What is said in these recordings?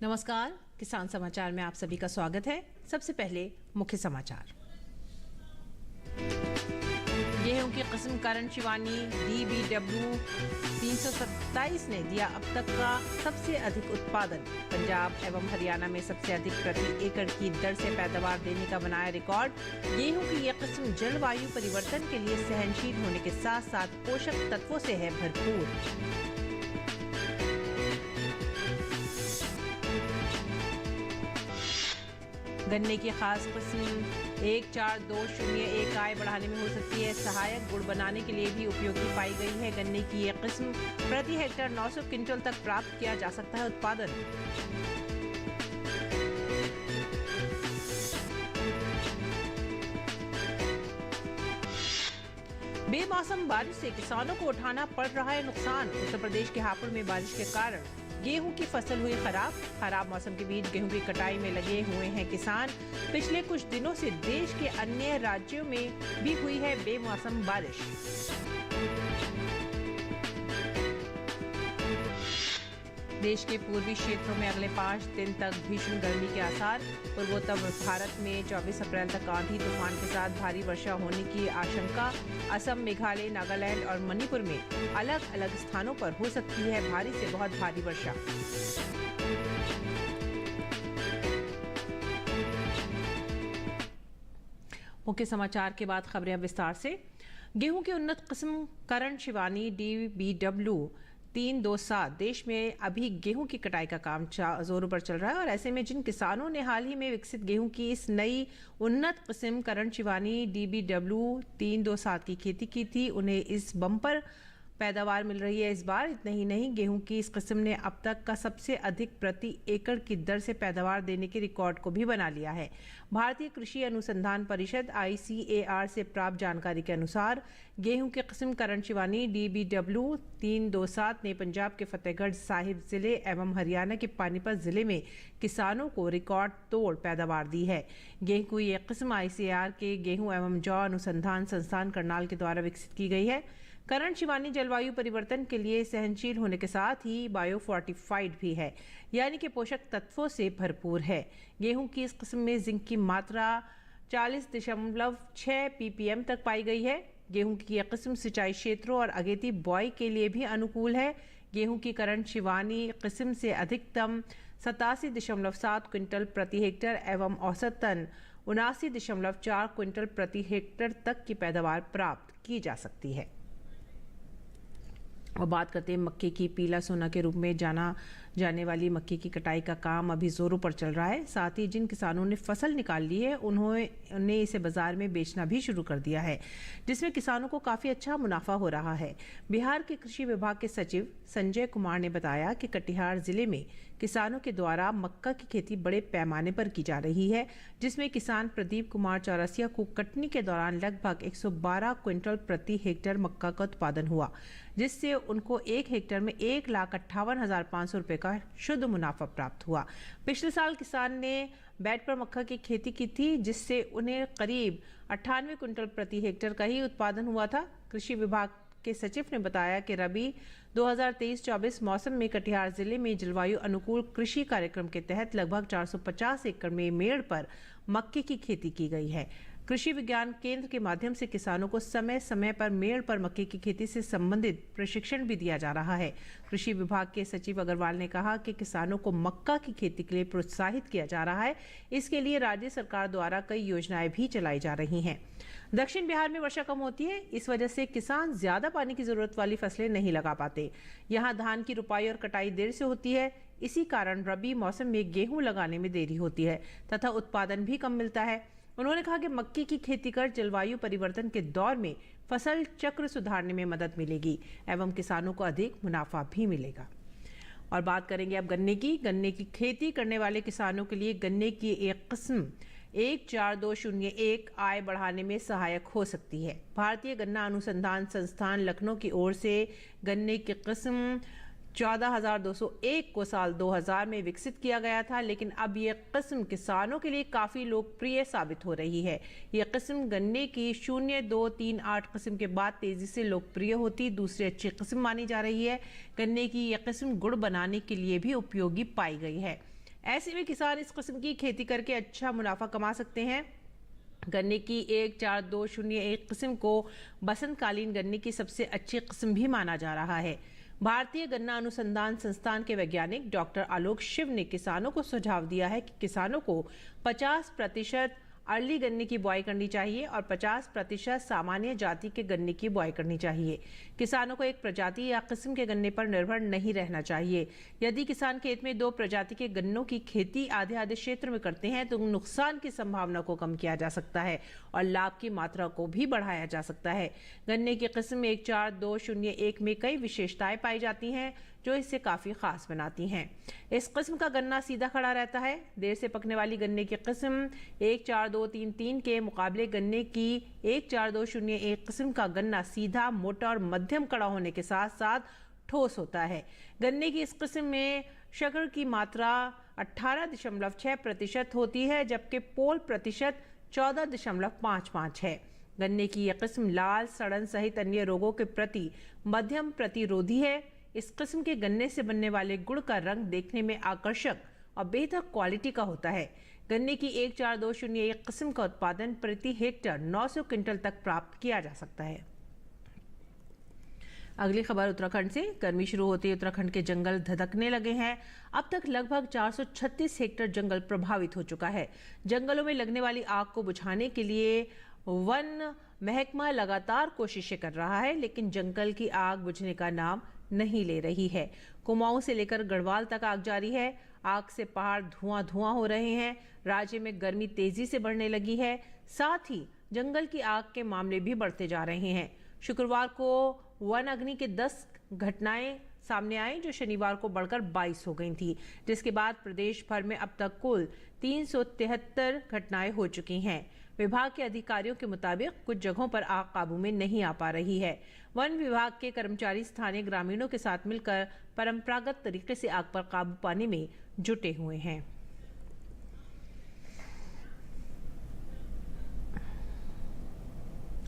नमस्कार, किसान समाचार में आप सभी का स्वागत है। सबसे पहले मुख्य समाचार। गेहूं की किस्म करण शिवानी DBW 327 ने दिया अब तक का सबसे अधिक उत्पादन। पंजाब एवं हरियाणा में सबसे अधिक प्रति एकड़ की दर से पैदावार देने का बनाया रिकॉर्ड। गेहूं की यह किस्म जलवायु परिवर्तन के लिए सहनशील होने के साथ साथ पोषक तत्वों से है भरपूर। गन्ने की खास किस्म 14201 आय बढ़ाने में हो सकती है सहायक। गुड़ बनाने के लिए भी उपयोगी पाई गई है। गन्ने की यह किस्म प्रति हेक्टेयर 900 क्विंटल तक प्राप्त किया जा सकता है उत्पादन। बेमौसम बारिश से किसानों को उठाना पड़ रहा है नुकसान। उत्तर प्रदेश के हापुड़ में बारिश के कारण गेहूं की फसल हुई खराब मौसम के बीच गेहूं की कटाई में लगे हुए हैं किसान। पिछले कुछ दिनों से देश के अन्य राज्यों में भी हुई है बेमौसम बारिश। देश के पूर्वी क्षेत्रों में अगले 5 दिन तक भीषण गर्मी के आसार। पूर्वोत्तर भारत में 24 अप्रैल तक आंधी तूफान के साथ भारी वर्षा होने की आशंका। असम, मेघालय, नागालैंड और मणिपुर में अलग अलग स्थानों पर हो सकती है भारी से बहुत भारी वर्षा। मुख्य समाचार के बाद खबरें अब विस्तार से। गेहूं की उन्नत किस्म करण शिवानी DBW 327 देश में अभी गेहूं की कटाई का काम जोरों पर चल रहा है और ऐसे में जिन किसानों ने हाल ही में विकसित गेहूं की इस नई उन्नत किस्म करण शिवानी DBW 327 की खेती की थी, उन्हें इस बम्पर पैदावार मिल रही है इस बार। इतना ही नहीं, गेहूं की इस किस्म ने अब तक का सबसे अधिक प्रति एकड़ की दर से पैदावार देने के रिकॉर्ड को भी बना लिया है। भारतीय कृषि अनुसंधान परिषद ICAR से प्राप्त जानकारी के अनुसार गेहूं की किस्म करण शिवानी DBW 327 ने पंजाब के फतेहगढ़ साहिब जिले एवं हरियाणा के पानीपत जिले में किसानों को रिकॉर्ड तोड़ पैदावार दी है। गेहूं की यह किस्म ICAR के गेहूं एवं जौ अनुसंधान संस्थान करनाल के द्वारा विकसित की गई है। करण शिवानी जलवायु परिवर्तन के लिए सहनशील होने के साथ ही बायो फोर्टिफाइड भी है, यानी कि पोषक तत्वों से भरपूर है। गेहूं की इस किस्म में जिंक की मात्रा 40.6 ppm तक पाई गई है। गेहूं की यह किस्म सिंचाई क्षेत्रों और अगेती बुआई के लिए भी अनुकूल है। गेहूं की करण शिवानी किस्म से अधिकतम 87.7 क्विंटल प्रति हेक्टेयर एवं औसतन 79.4 क्विंटल प्रति हेक्टेयर तक की पैदावार प्राप्त की जा सकती है। और बात करते हैं मक्के की। पीला सोना के रूप में जाना जाने वाली मक्के की कटाई का काम अभी जोरों पर चल रहा है। साथ ही जिन किसानों ने फसल निकाल ली है उन्होंने इसे बाजार में बेचना भी शुरू कर दिया है, जिसमें किसानों को काफ़ी अच्छा मुनाफा हो रहा है। बिहार के कृषि विभाग के सचिव संजय कुमार ने बताया कि कटिहार जिले में किसानों के द्वारा मक्का की खेती बड़े पैमाने पर की जा रही है, जिसमें किसान प्रदीप कुमार चौरसिया को कटनी के दौरान लगभग 112 क्विंटल प्रति हेक्टेयर मक्का का उत्पादन हुआ, जिससे उनको 1 हेक्टेयर में 1,58,500 रुपए का शुद्ध मुनाफा प्राप्त हुआ। पिछले साल किसान ने बेड पर मक्का की खेती की थी, जिससे उन्हें करीब 98 क्विंटल प्रति हेक्टेयर का ही उत्पादन हुआ था। कृषि विभाग के सचिव ने बताया कि रबी 2023-24 मौसम में कटिहार जिले में जलवायु अनुकूल कृषि कार्यक्रम के तहत लगभग 450 एकड़ में मेड़ पर मक्के की खेती की गई है। कृषि विज्ञान केंद्र के माध्यम से किसानों को समय समय पर मेड़ पर मक्के की खेती से संबंधित प्रशिक्षण भी दिया जा रहा है। कृषि विभाग के सचिव अग्रवाल ने कहा कि किसानों को मक्का की खेती के लिए प्रोत्साहित किया जा रहा है। इसके लिए राज्य सरकार द्वारा कई योजनाएं भी चलाई जा रही हैं। दक्षिण बिहार में वर्षा कम होती है, इस वजह से किसान ज्यादा पानी की जरूरत वाली फसलें नहीं लगा पाते। यहाँ धान की रुपाई और कटाई देर से होती है। इसी कारण रबी मौसम में गेहूं लगाने में देरी होती है तथा उत्पादन भी कम मिलता है। उन्होंने कहा कि मक्के की खेती कर जलवायु परिवर्तन के दौर में फसल चक्र सुधारने में मदद मिलेगी एवं किसानों को अधिक मुनाफा भी मिलेगा। और बात करेंगे अब गन्ने की। गन्ने की खेती करने वाले किसानों के लिए गन्ने की एक किस्म 14201 आय बढ़ाने में सहायक हो सकती है। भारतीय गन्ना अनुसंधान संस्थान लखनऊ की ओर से गन्ने की किस्म 14,201 को साल 2000 में विकसित किया गया था, लेकिन अब यह किस्म किसानों के लिए काफ़ी लोकप्रिय साबित हो रही है। यह किस्म गन्ने की 0238 किस्म के बाद तेज़ी से लोकप्रिय होती दूसरी अच्छी किस्म मानी जा रही है। गन्ने की यह किस्म गुड़ बनाने के लिए भी उपयोगी पाई गई है। ऐसे में किसान इस किस्म की खेती करके अच्छा मुनाफा कमा सकते हैं। गन्ने की 14201 किस्म को बसंतकालीन गन्ने की सबसे अच्छी किस्म भी माना जा रहा है। भारतीय गन्ना अनुसंधान संस्थान के वैज्ञानिक डॉक्टर आलोक शिव ने किसानों को सुझाव दिया है कि किसानों को 50% अर्ली गन्ने की बुआई करनी चाहिए और 50% सामान्य जाति के गन्ने की बुआई करनी चाहिए। किसानों को एक प्रजाति या किस्म के गन्ने पर निर्भर नहीं रहना चाहिए। यदि किसान खेत में 2 प्रजाति के गन्नों की खेती आधे आधे क्षेत्र में करते हैं तो नुकसान की संभावना को कम किया जा सकता है और लाभ की मात्रा को भी बढ़ाया जा सकता है। गन्ने की किस्म 14201 में कई विशेषताएं पाई जाती हैं जो इसे काफ़ी खास बनाती हैं। इस किस्म का गन्ना सीधा खड़ा रहता है। देर से पकने वाली गन्ने की किस्म 14233 के मुकाबले गन्ने की 14201 किस्म का गन्ना सीधा, मोटा और मध्यम कड़ा होने के साथ साथ ठोस होता है। गन्ने की इस किस्म में शक्कर की मात्रा 18.6% होती है जबकि पोल प्रतिशत 14.55 है। गन्ने की यह किस्म लाल, सड़न सहित अन्य रोगों के प्रति मध्यम प्रतिरोधी है। इस किस्म के गन्ने से बनने वाले गुड़ का रंग देखने में आकर्षक और बेहतर क्वालिटी का होता है। गन्ने की 14201 किस्म का उत्पादन प्रति हेक्टेयर 900 क्विंटल तक प्राप्त किया जा सकता है। अगली खबर उत्तराखंड से। गर्मी शुरू होते ही उत्तराखंड के जंगल धधकने लगे हैं। अब तक लगभग 436 हेक्टेयर जंगल प्रभावित हो चुका है। जंगलों में लगने वाली आग को बुझाने के लिए वन महकमा लगातार कोशिशें कर रहा है, लेकिन जंगल की आग बुझने का नाम नहीं ले रही है। कुमाऊं से लेकर गढ़वाल तक आग जारी है। आग से पहाड़ धुआं हो रहे हैं। राज्य में गर्मी तेजी से बढ़ने लगी है। साथ ही जंगल की आग के मामले भी बढ़ते जा रहे हैं। शुक्रवार को वन अग्नि के 10 घटनाएं सामने आई जो शनिवार को बढ़कर 22 हो गई थी, जिसके बाद प्रदेश भर में अब तक कुल 373 घटनाएं हो चुकी हैं। विभाग के अधिकारियों के मुताबिक कुछ जगहों पर आग काबू में नहीं आ पा रही है। वन विभाग के कर्मचारी स्थानीय ग्रामीणों के साथ मिलकर परंपरागत तरीके से आग पर काबू पाने में जुटे हुए हैं।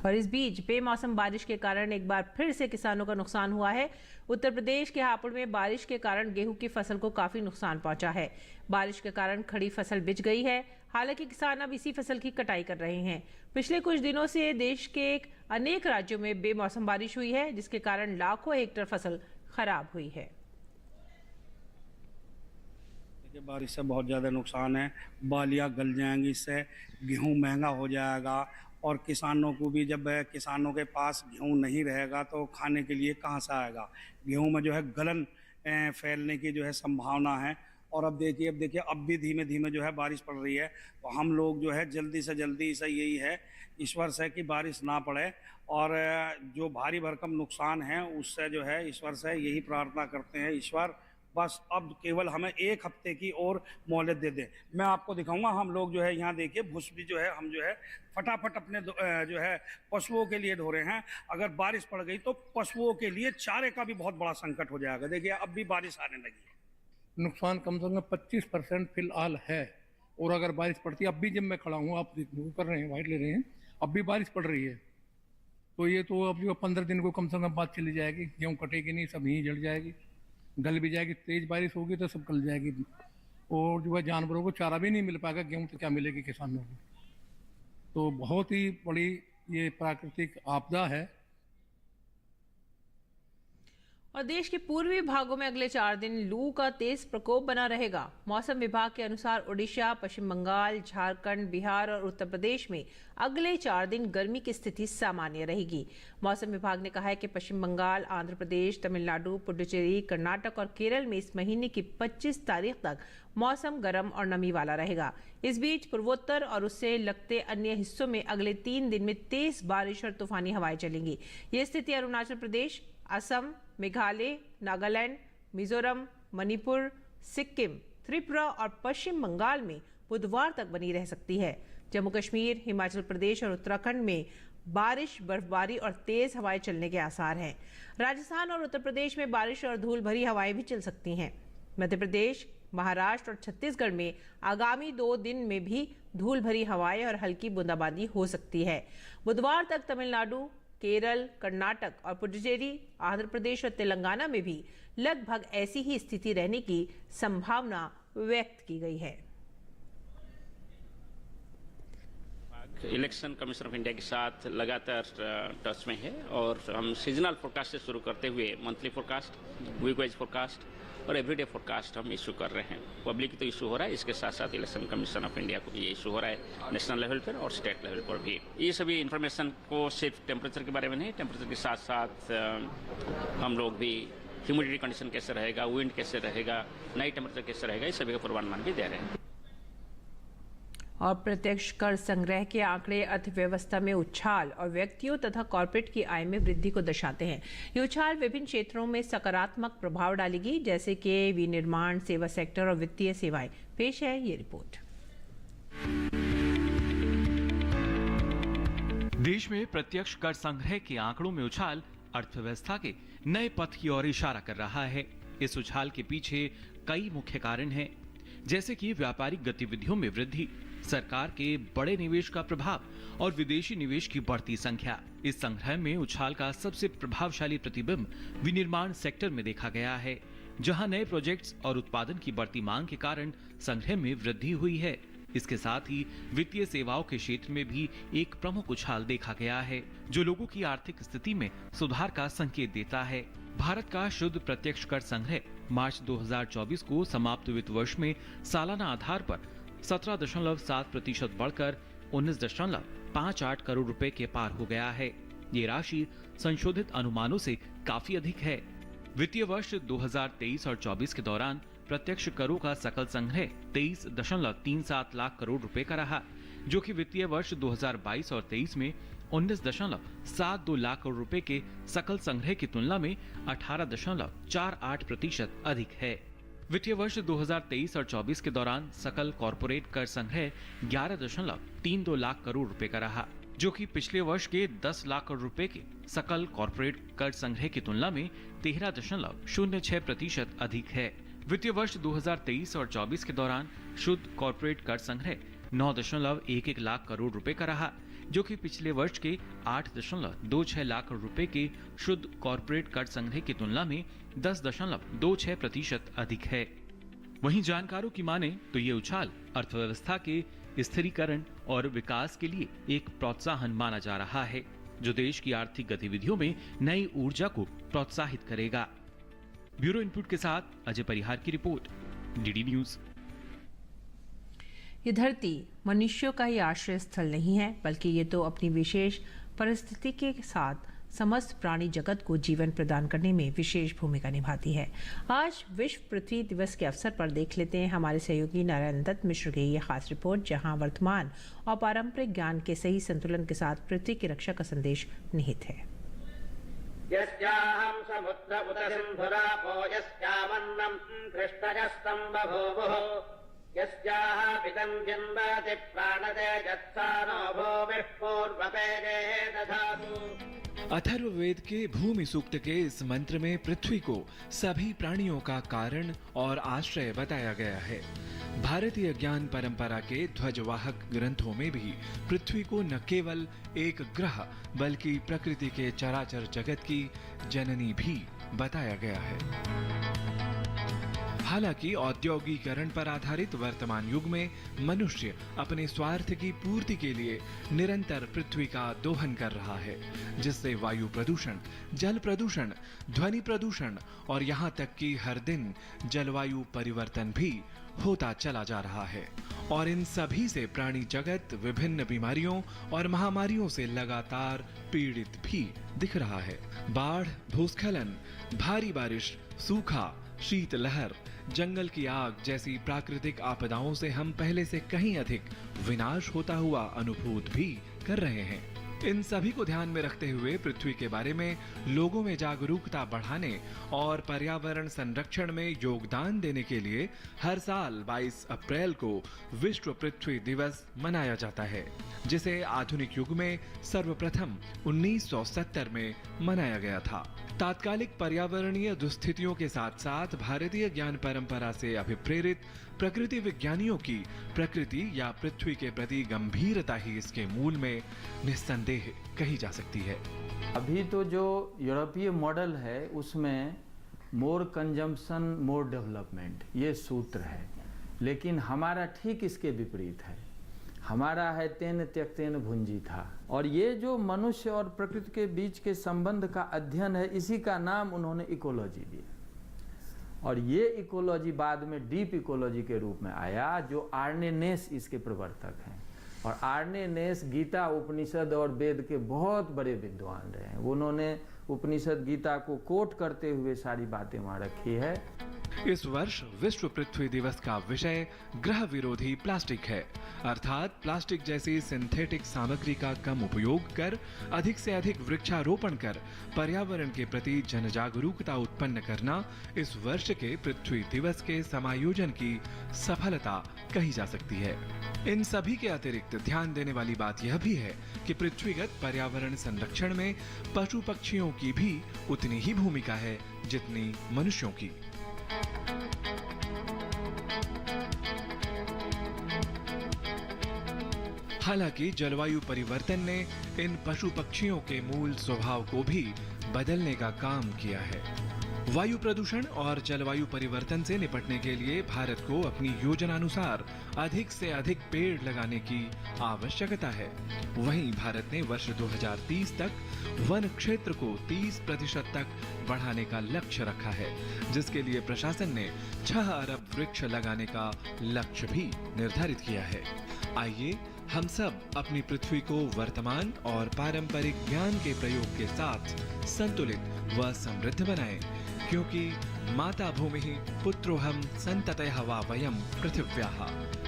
और इस बीच बेमौसम बारिश के कारण एक बार फिर से किसानों का नुकसान हुआ है। उत्तर प्रदेश के हापुड़ में बारिश के कारण गेहूं की फसल को काफी नुकसान पहुंचा है। बारिश के कारण खड़ी फसल बिछ गई है। हालांकि किसान अब इसी फसल की कटाई कर रहे हैं। पिछले कुछ दिनों से देश के अनेक राज्यों में बेमौसम बारिश हुई है, जिसके कारण लाखों हेक्टेयर फसल खराब हुई है। बारिश से बहुत ज़्यादा नुकसान है। बालियाँ गल जाएंगी, इससे गेहूं महंगा हो जाएगा और किसानों को भी, जब किसानों के पास गेहूं नहीं रहेगा तो खाने के लिए कहां से आएगा। गेहूं में जो है गलन फैलने की जो है संभावना है। और अब देखिए अब भी धीमे धीमे जो है बारिश पड़ रही है। तो हम लोग जो है जल्दी से जल्दी से यही है ईश्वर से कि बारिश ना पड़े और जो भारी भरकम नुकसान है उससे जो है ईश्वर से यही प्रार्थना करते हैं, ईश्वर बस अब केवल हमें 1 हफ्ते की और मोहलत दे दें। मैं आपको दिखाऊंगा, हम लोग जो है यहाँ देखिए भूस भी जो है हम जो है फटाफट अपने जो है पशुओं के लिए ढो रहे हैं। अगर बारिश पड़ गई तो पशुओं के लिए चारे का भी बहुत बड़ा संकट हो जाएगा। देखिए अब भी बारिश आने लगी है। नुकसान कम से कम 25% फिलहाल है। और अगर बारिश पड़ती है, अब भी जब मैं खड़ा हूँ, आप कर रहे हैं वाइट ले रहे हैं, अब भी बारिश पड़ रही है, तो ये तो अब जो 15 दिन को कम से कम बात चली जाएगी। गेहूँ कटेगी नहीं, सब यहीं जल जाएगी, गल भी जाएगी। तेज बारिश होगी तो सब गल जाएगी और जो है जानवरों को चारा भी नहीं मिल पाएगा। गेहूँ तो क्या मिलेगी किसानों को। तो बहुत ही बड़ी ये प्राकृतिक आपदा है। और देश के पूर्वी भागों में अगले 4 दिन लू का तेज प्रकोप बना रहेगा। मौसम विभाग के अनुसार ओडिशा, पश्चिम बंगाल, झारखंड, बिहार और उत्तर प्रदेश में अगले 4 दिन गर्मी की स्थिति सामान्य रहेगी। मौसम विभाग ने कहा है कि पश्चिम बंगाल, आंध्र प्रदेश, तमिलनाडु, पुडुचेरी, कर्नाटक और केरल में इस महीने की 25 तारीख तक मौसम गर्म और नमी वाला रहेगा। इस बीच पूर्वोत्तर और उससे लगते अन्य हिस्सों में अगले 3 दिन में तेज बारिश और तूफानी हवाएं चलेंगी। ये स्थिति अरुणाचल प्रदेश, असम, मेघालय, नागालैंड, मिजोरम, मणिपुर, सिक्किम, त्रिपुरा और पश्चिम बंगाल में बुधवार तक बनी रह सकती है। जम्मू कश्मीर, हिमाचल प्रदेश और उत्तराखंड में बारिश, बर्फबारी और तेज हवाएं चलने के आसार हैं। राजस्थान और उत्तर प्रदेश में बारिश और धूल भरी हवाएं भी चल सकती हैं। मध्य प्रदेश, महाराष्ट्र और छत्तीसगढ़ में आगामी 2 दिन में भी धूल भरी हवाएं और हल्की बूंदाबांदी हो सकती है। बुधवार तक तमिलनाडु, केरल, कर्नाटक और पुडुचेरी, आंध्र प्रदेश और तेलंगाना में भी लगभग ऐसी ही स्थिति रहने की संभावना व्यक्त की गई है। इलेक्शन कमीशन ऑफ इंडिया के साथ लगातार टच में है और हम सीजनल फोरकास्ट से शुरू करते हुए monthly forecast, week wise forecast और एवरीडे फोरकास्ट हम इशू कर रहे हैं। पब्लिक की तो इशू हो रहा है, इसके साथ साथ इलेक्शन कमीशन ऑफ इंडिया को भी ये इशू हो रहा है नेशनल लेवल पर और स्टेट लेवल पर भी। ये सभी इंफॉर्मेशन को सिर्फ टेम्परेचर के बारे में नहीं, टेम्परेचर के साथ साथ हम लोग भी ह्यूमिडिटी कंडीशन कैसे रहेगा, विंड कैसे रहेगा, नाइट टेम्परेचर कैसे रहेगा, ये सभी का पूर्वानुमान भी दे रहे हैं। और प्रत्यक्ष कर संग्रह के आंकड़े अर्थव्यवस्था में उछाल और व्यक्तियों तथा कॉर्पोरेट की आय में वृद्धि को दर्शाते हैं। ये उछाल विभिन्न क्षेत्रों में सकारात्मक प्रभाव डालेगी, जैसे कि विनिर्माण, सेवा सेक्टर और वित्तीय सेवाएं। पेश है ये रिपोर्ट। देश में प्रत्यक्ष कर संग्रह के आंकड़ों में उछाल अर्थव्यवस्था के नए पथ की ओर इशारा कर रहा है। इस उछाल के पीछे कई मुख्य कारण हैं, जैसे कि व्यापारिक गतिविधियों में वृद्धि, सरकार के बड़े निवेश का प्रभाव और विदेशी निवेश की बढ़ती संख्या। इस संग्रह में उछाल का सबसे प्रभावशाली प्रतिबिंब विनिर्माण सेक्टर में देखा गया है, जहां नए प्रोजेक्ट्स और उत्पादन की बढ़ती मांग के कारण संग्रह में वृद्धि हुई है। इसके साथ ही वित्तीय सेवाओं के क्षेत्र में भी एक प्रमुख उछाल देखा गया है, जो लोगों की आर्थिक स्थिति में सुधार का संकेत देता है। भारत का शुद्ध प्रत्यक्ष कर संग्रह मार्च 2024 को समाप्त वित्त वर्ष में सालाना आधार पर 17.7% बढ़कर 19.58 करोड़ रुपए के पार हो गया है। ये राशि संशोधित अनुमानों से काफी अधिक है। वित्तीय वर्ष 2023 और 24 के दौरान प्रत्यक्ष करों का सकल संग्रह 23.37 लाख करोड़ रुपए का रहा, जो कि वित्तीय वर्ष 2022 और 23 में 19.72 लाख करोड़ रुपए के सकल संग्रह की तुलना में 18.48% अधिक है। वित्तीय वर्ष 2023 और 24 के दौरान सकल कॉर्पोरेट कर संग्रह 11.32 लाख करोड़ रुपए का रहा, जो कि पिछले वर्ष के 10 लाख करोड़ रुपए के सकल कॉर्पोरेट कर संग्रह की तुलना में 13.06% अधिक है। वित्तीय वर्ष 2023 और 24 के दौरान शुद्ध कॉर्पोरेट कर संग्रह 9.11 लाख करोड़ रुपए का रहा, जो कि पिछले वर्ष के 8.26 लाख करोड़ रुपए के शुद्ध कॉर्पोरेट कर संग्रह की तुलना में 10.26% अधिक है। वहीं जानकारों की माने तो ये उछाल अर्थव्यवस्था के स्थिरीकरण और विकास के लिए एक प्रोत्साहन माना जा रहा है, जो देश की आर्थिक गतिविधियों में नई ऊर्जा को प्रोत्साहित करेगा। ब्यूरो इनपुट के साथ अजय परिहार की रिपोर्ट, डीडी न्यूज। ये धरती मनुष्यों का ही आश्रय स्थल नहीं है, बल्कि ये तो अपनी विशेष परिस्थिति के साथ समस्त प्राणी जगत को जीवन प्रदान करने में विशेष भूमिका निभाती है। आज विश्व पृथ्वी दिवस के अवसर पर देख लेते हैं हमारे सहयोगी नारायण दत्त मिश्र की ये खास रिपोर्ट, जहां वर्तमान और पारंपरिक ज्ञान के सही संतुलन के साथ पृथ्वी की रक्षा का संदेश निहित है। यस्याहं समुद्र उत सिन्धुरापो यस्यामन्नं कृष्णजस्तं बभूवुः यस्याः पितं जिन्वति प्राणतेजस्सानो भूमिः पूर्वपेदे दधातु। अथर्ववेद के भूमि सूक्त के इस मंत्र में पृथ्वी को सभी प्राणियों का कारण और आश्रय बताया गया है। भारतीय ज्ञान परंपरा के ध्वजवाहक ग्रंथों में भी पृथ्वी को न केवल एक ग्रह बल्कि प्रकृति के चराचर जगत की जननी भी बताया गया है। हालांकि औद्योगिकरण पर आधारित वर्तमान युग में मनुष्य अपने स्वार्थ की पूर्ति के लिए निरंतर पृथ्वी का दोहन कर रहा है, जिससे वायु प्रदूषण, जल प्रदूषण, ध्वनि प्रदूषण और यहाँ तक कि हर दिन जलवायु परिवर्तन भी होता चला जा रहा है। और इन सभी से प्राणी जगत विभिन्न बीमारियों और महामारियों से लगातार पीड़ित भी दिख रहा है। बाढ़, भूस्खलन, भारी बारिश, सूखा, शीतलहर, जंगल की आग जैसी प्राकृतिक आपदाओं से हम पहले से कहीं अधिक विनाश होता हुआ अनुभूत भी कर रहे हैं। इन सभी को ध्यान में रखते हुए पृथ्वी के बारे में लोगों में जागरूकता बढ़ाने और पर्यावरण संरक्षण में योगदान देने के लिए हर साल 22 अप्रैल को विश्व पृथ्वी दिवस मनाया जाता है, जिसे आधुनिक युग में सर्वप्रथम 1970 में मनाया गया था। तात्कालिक पर्यावरणीय दुस्थितियों के साथ साथ भारतीय ज्ञान परंपरा से अभिप्रेरित प्रकृति विज्ञानियों की प्रकृति या पृथ्वी के प्रति गंभीरता ही इसके मूल में निस्संदेह कही जा सकती है। अभी तो जो यूरोपीय मॉडल है उसमें मोर कंजम्पशन मोर डेवलपमेंट ये सूत्र है। लेकिन हमारा ठीक इसके विपरीत है। हमारा है तेन त्यक्तेन भुंजी था। और ये जो मनुष्य और प्रकृति के बीच के संबंध का अध्ययन है, इसी का नाम उन्होंने इकोलॉजी दिया। और ये इकोलॉजी बाद में डीप इकोलॉजी के रूप में आया, जो आर्ने नेस इसके प्रवर्तक हैं। और आर्ने नेस गीता, उपनिषद और वेद के बहुत बड़े विद्वान रहे हैं। उन्होंने उपनिषद गीता को कोट करते हुए सारी बातें वहाँ रखी है। इस वर्ष विश्व पृथ्वी दिवस का विषय ग्रह विरोधी प्लास्टिक है, अर्थात प्लास्टिक जैसी सिंथेटिक सामग्री का कम उपयोग कर अधिक से अधिक वृक्षारोपण कर पर्यावरण के प्रति जन जागरूकता उत्पन्न करना इस वर्ष के पृथ्वी दिवस के समायोजन की सफलता कही जा सकती है। इन सभी के अतिरिक्त ध्यान देने वाली बात यह भी है कि पृथ्वीगत पर्यावरण संरक्षण में पशु पक्षियों की भी उतनी ही भूमिका है जितनी मनुष्यों की। हालांकि जलवायु परिवर्तन ने इन पशु पक्षियों के मूल स्वभाव को भी बदलने का काम किया है। वायु प्रदूषण और जलवायु परिवर्तन से निपटने के लिए भारत को अपनी योजनानुसार अधिक से अधिक पेड़ लगाने की आवश्यकता है। वहीं भारत ने वर्ष 2030 तक वन क्षेत्र को 30% तक बढ़ाने का लक्ष्य रखा है, जिसके लिए प्रशासन ने 6 अरब वृक्ष लगाने का लक्ष्य भी निर्धारित किया है। आइए हम सब अपनी पृथ्वी को वर्तमान और पारंपरिक ज्ञान के प्रयोग के साथ संतुलित व समृद्ध बनाएं, क्योंकि माता भूमि पुत्रोहम संततयः वा वयं पृथिव्याः,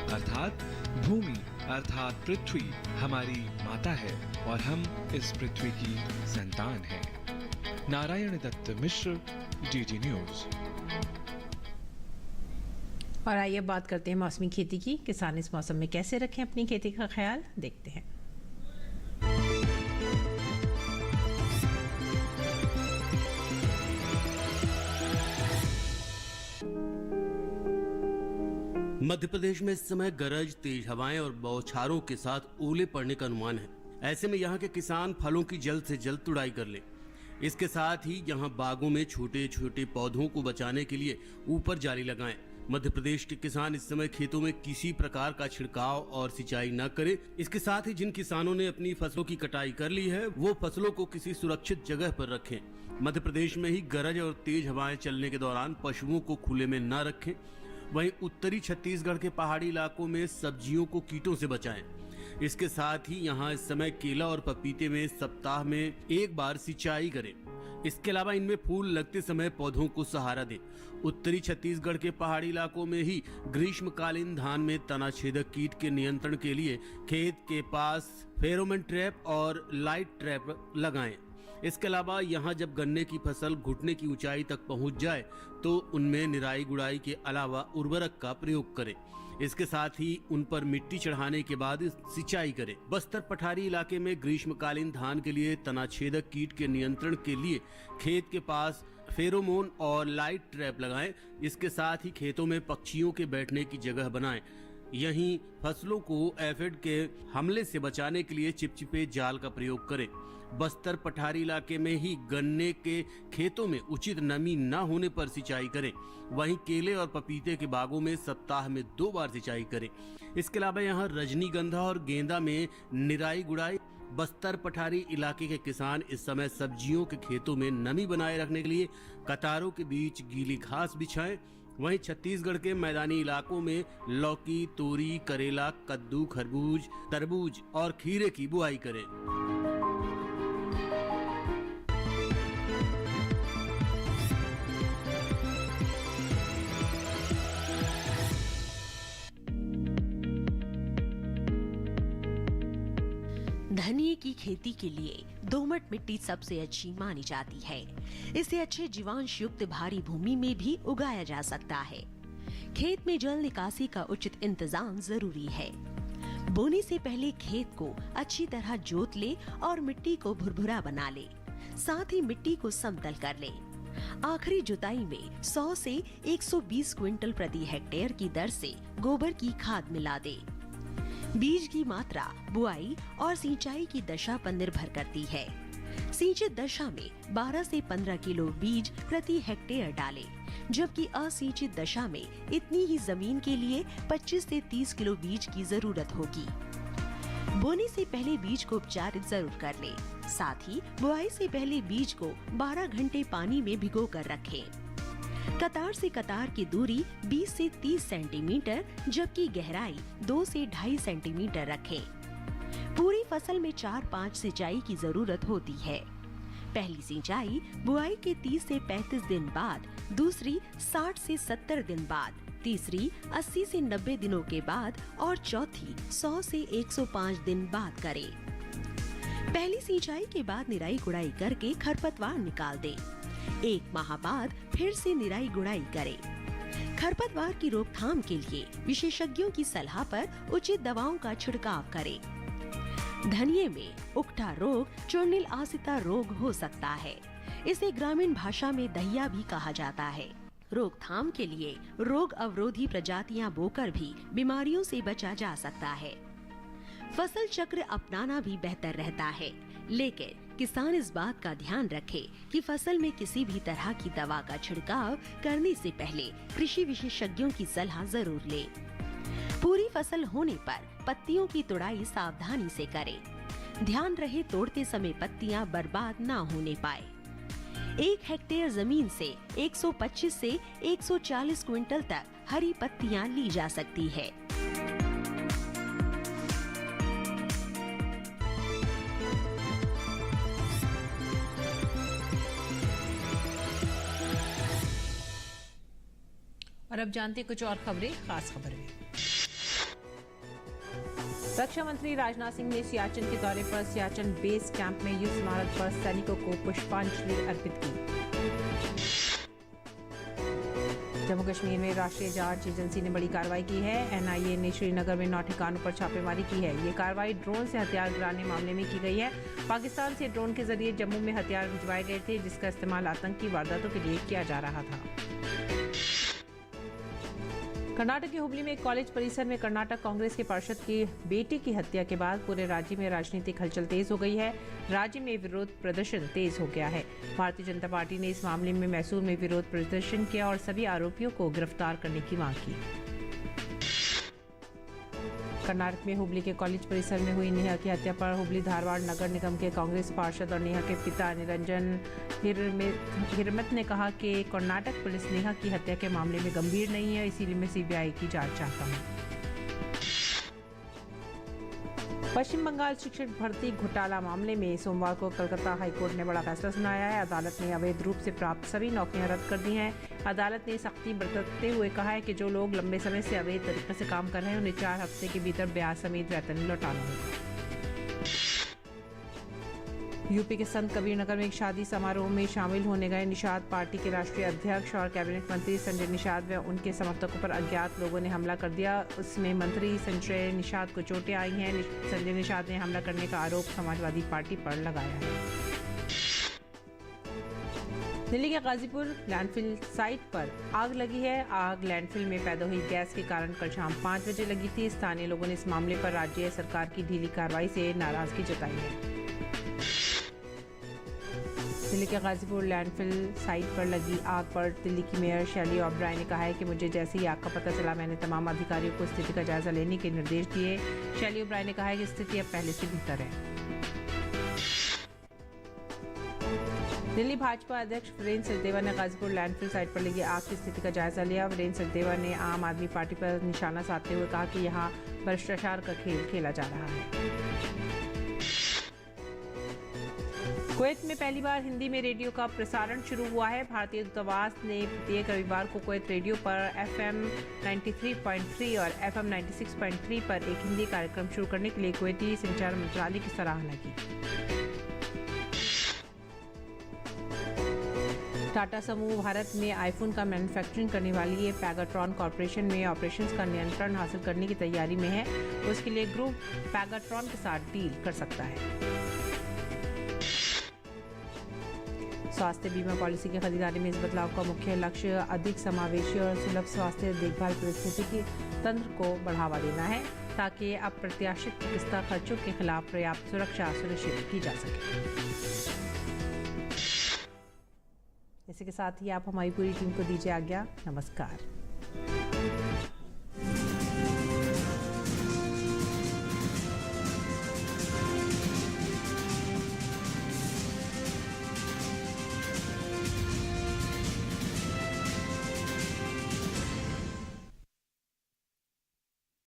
अर्थात भूमि अर्थात पृथ्वी हमारी माता है और हम इस पृथ्वी की संतान हैं। नारायण दत्त मिश्र, डीडी न्यूज। और आइए बात करते हैं मौसमी खेती की। किसान इस मौसम में कैसे रखें अपनी खेती का ख्याल, देखते हैं। मध्य प्रदेश में इस समय गरज, तेज हवाएं और बौछारों के साथ ओले पड़ने का अनुमान है। ऐसे में यहाँ के किसान फलों की जल्द से जल्द तुड़ाई कर लें। इसके साथ ही यहाँ बागों में छोटे छोटे पौधों को बचाने के लिए ऊपर जाली लगाएं। मध्य प्रदेश के किसान इस समय खेतों में किसी प्रकार का छिड़काव और सिंचाई न करें। इसके साथ ही जिन किसानों ने अपनी फसलों की कटाई कर ली है, वो फसलों को किसी सुरक्षित जगह पर रखें। मध्य प्रदेश में ही गरज और तेज हवाएं चलने के दौरान पशुओं को खुले में न रखें। वहीं उत्तरी छत्तीसगढ़ के पहाड़ी इलाकों में सब्जियों को कीटों से बचाएं। इसके साथ ही यहाँ इस समय केला और पपीते में सप्ताह में एक बार सिंचाई करें। इसके अलावा इनमें फूल लगते समय पौधों को सहारा दें। उत्तरी छत्तीसगढ़ के पहाड़ी इलाकों में ही ग्रीष्मकालीन धान में तना छेदक कीट के नियंत्रण के लिए खेत के पास फेरोमोन ट्रैप और लाइट ट्रैप लगाएं। इसके अलावा यहाँ जब गन्ने की फसल घुटने की ऊंचाई तक पहुँच जाए तो उनमें निराई गुड़ाई के अलावा उर्वरक का प्रयोग करें। इसके साथ ही उन पर मिट्टी चढ़ाने के बाद सिंचाई करें। बस्तर पठारी इलाके में ग्रीष्मकालीन धान के लिए तनाछेदक कीट के नियंत्रण के लिए खेत के पास फेरोमोन और लाइट ट्रैप लगाएं। इसके साथ ही खेतों में पक्षियों के बैठने की जगह बनाएं। यहीं फसलों को एफिड के हमले से बचाने के लिए चिपचिपे जाल का प्रयोग करें। बस्तर पठारी इलाके में ही गन्ने के खेतों में उचित नमी न होने पर सिंचाई करें। वहीं केले और पपीते के बागों में सप्ताह में 2 बार सिंचाई करें। इसके अलावा यहाँ रजनीगंधा और गेंदा में निराई गुड़ाई। बस्तर पठारी इलाके के किसान इस समय सब्जियों के खेतों में नमी बनाए रखने के लिए कतारों के बीच गीली घास बिछाएं। वहीं छत्तीसगढ़ के मैदानी इलाकों में लौकी, तोरी, करेला, कद्दू, खरबूज, तरबूज और खीरे की बुआई करें। धनिये की खेती के लिए दोमट मिट्टी सबसे अच्छी मानी जाती है। इसे अच्छे जीवांश युक्त भारी भूमि में भी उगाया जा सकता है। खेत में जल निकासी का उचित इंतजाम जरूरी है। बोने से पहले खेत को अच्छी तरह जोत ले और मिट्टी को भुरभुरा बना ले। साथ ही मिट्टी को समतल कर ले। आखिरी जुताई में 100 से 120 क्विंटल प्रति हेक्टेयर की दर से गोबर की खाद मिला दे। बीज की मात्रा बुआई और सिंचाई की दशा पर निर्भर करती है। सिंचित दशा में 12 से 15 किलो बीज प्रति हेक्टेयर डालें। जबकि असिंचित दशा में इतनी ही जमीन के लिए 25 से 30 किलो बीज की जरूरत होगी। बोने से पहले बीज को उपचारित जरूर कर लें। साथ ही बुआई से पहले बीज को 12 घंटे पानी में भिगो कर रखें। कतार से कतार की दूरी 20 से 30 सेंटीमीटर जबकि गहराई 2 से 2.5 सेंटीमीटर रखें। पूरी फसल में 4-5 सिंचाई की जरूरत होती है। पहली सिंचाई बुआई के 30 से 35 दिन बाद, दूसरी 60 से 70 दिन बाद, तीसरी 80 से 90 दिनों के बाद और चौथी 100 से 105 दिन बाद करें। पहली सिंचाई के बाद निराई गुड़ाई करके खरपतवार निकाल दें। 1 माह बाद फिर से निराई गुड़ाई करें। खरपतवार की रोकथाम के लिए विशेषज्ञों की सलाह पर उचित दवाओं का छिड़काव करें। धनिये में उकठा रोग चूर्णिल आसिता रोग हो सकता है। इसे ग्रामीण भाषा में दहिया भी कहा जाता है। रोकथाम के लिए रोग अवरोधी प्रजातियां बोकर भी बीमारियों से बचा जा सकता है। फसल चक्र अपनाना भी बेहतर रहता है, लेकिन किसान इस बात का ध्यान रखे कि फसल में किसी भी तरह की दवा का छिड़काव करने से पहले कृषि विशेषज्ञों की सलाह जरूर ले। पूरी फसल होने पर पत्तियों की तुड़ाई सावधानी से करें। ध्यान रहे तोड़ते समय पत्तियां बर्बाद ना होने पाए। 1 हेक्टेयर जमीन से 125 से 140 क्विंटल तक हरी पत्तियां ली जा सकती है। और अब जानते कुछ और खबरें, खास खबर में। रक्षा मंत्री राजनाथ सिंह ने सियाचिन के दौरे पर सियाचिन बेस कैंप में युद्ध स्मारक पर सैनिकों को पुष्पांजलि अर्पित की। जम्मू कश्मीर में राष्ट्रीय जांच एजेंसी ने बड़ी कार्रवाई की है। एनआईए ने श्रीनगर में 9 ठिकानों पर छापेमारी की है। ये कार्रवाई ड्रोन से हथियार गिराने मामले में की गई है। पाकिस्तान से ड्रोन के जरिए जम्मू में हथियार भिजवाए गए थे, जिसका इस्तेमाल आतंकी वारदातों के लिए किया जा रहा था। कर्नाटक के हुबली में एक कॉलेज परिसर में कर्नाटक कांग्रेस के पार्षद की बेटी की हत्या के बाद पूरे राज्य में राजनीतिक हलचल तेज हो गई है। राज्य में विरोध प्रदर्शन तेज हो गया है। भारतीय जनता पार्टी ने इस मामले में मैसूर में विरोध प्रदर्शन किया और सभी आरोपियों को गिरफ्तार करने की मांग की। कर्नाटक में हुबली के कॉलेज परिसर में हुई नेहा की हत्या पर हुबली धारवाड़ नगर निगम के कांग्रेस पार्षद और नेहा के पिता निरंजन हिरमत ने कहा कि कर्नाटक पुलिस नेहा की हत्या के मामले में गंभीर नहीं है, इसीलिए मैं सीबीआई की जांच चाहता हूं। पश्चिम बंगाल शिक्षक भर्ती घोटाला मामले में सोमवार को कलकत्ता हाईकोर्ट ने बड़ा फैसला सुनाया है। अदालत ने अवैध रूप से प्राप्त सभी नौकरियां रद्द कर दी हैं। अदालत ने सख्ती बरतते हुए कहा है कि जो लोग लंबे समय से अवैध तरीके से काम कर रहे हैं उन्हें 4 हफ्ते के भीतर ब्याज समेत वेतन लौटाना होगा। यूपी के संत कबीरनगर में एक शादी समारोह में शामिल होने गए निषाद पार्टी के राष्ट्रीय अध्यक्ष और कैबिनेट मंत्री संजय निषाद व उनके समर्थकों पर अज्ञात लोगों ने हमला कर दिया। उसमें मंत्री संजय निषाद को चोटें आई हैं। संजय निषाद ने हमला करने का आरोप समाजवादी पार्टी पर लगाया है। दिल्ली के गाजीपुर लैंडफिल साइट पर आग लगी है। आग लैंडफिल में पैदा हुई गैस के कारण कल शाम 5 बजे लगी थी। स्थानीय लोगों ने इस मामले पर राज्य सरकार की ढीली कार्रवाई से नाराजगी जताई है। दिल्ली के गाजीपुर लैंडफिल साइट पर लगी आग पर दिल्ली की मेयर शैली ओबराय ने कहा है कि मुझे जैसे ही आग का पता चला मैंने तमाम अधिकारियों को स्थिति का जायजा लेने के निर्देश दिए। शैली ओबराय ने कहा है कि स्थिति अब पहले से बेहतर है। दिल्ली भाजपा अध्यक्ष वीरेंद्र सचदेवा ने गाजीपुर लैंडफिल साइट पर लगी आग की स्थिति का जायजा लिया। वीरेंद्र सचदेवा ने आम आदमी पार्टी पर निशाना साधते हुए कहा कि यहां भ्रष्टाचार का खेल खेला जा रहा है। कुवैत में पहली बार हिंदी में रेडियो का प्रसारण शुरू हुआ है। भारतीय दूतावास ने प्रत्येक रविवार को कुवैत रेडियो पर FM 93.3 और FM 96.3 पर एक हिंदी कार्यक्रम शुरू करने के लिए कुवैती संचार मंत्रालय की सराहना की। टाटा समूह भारत में आईफोन का मैन्युफैक्चरिंग करने वाली ये पैगाट्रॉन कॉरपोरेशन में ऑपरेशंस का नियंत्रण हासिल करने की तैयारी में है। उसके लिए ग्रुप पैगाट्रॉन के साथ डील कर सकता है। स्वास्थ्य बीमा पॉलिसी की खरीदारी में इस बदलाव का मुख्य लक्ष्य अधिक समावेशी और सुलभ स्वास्थ्य देखभाल परिस्थिति तंत्र को बढ़ावा देना है, ताकि अप्रत्याशित चिकित्सा खर्चों के खिलाफ पर्याप्त सुरक्षा सुनिश्चित की जा सके। इसी के साथ ही आप हमारी पूरी टीम को दीजिए आज्ञा। नमस्कार।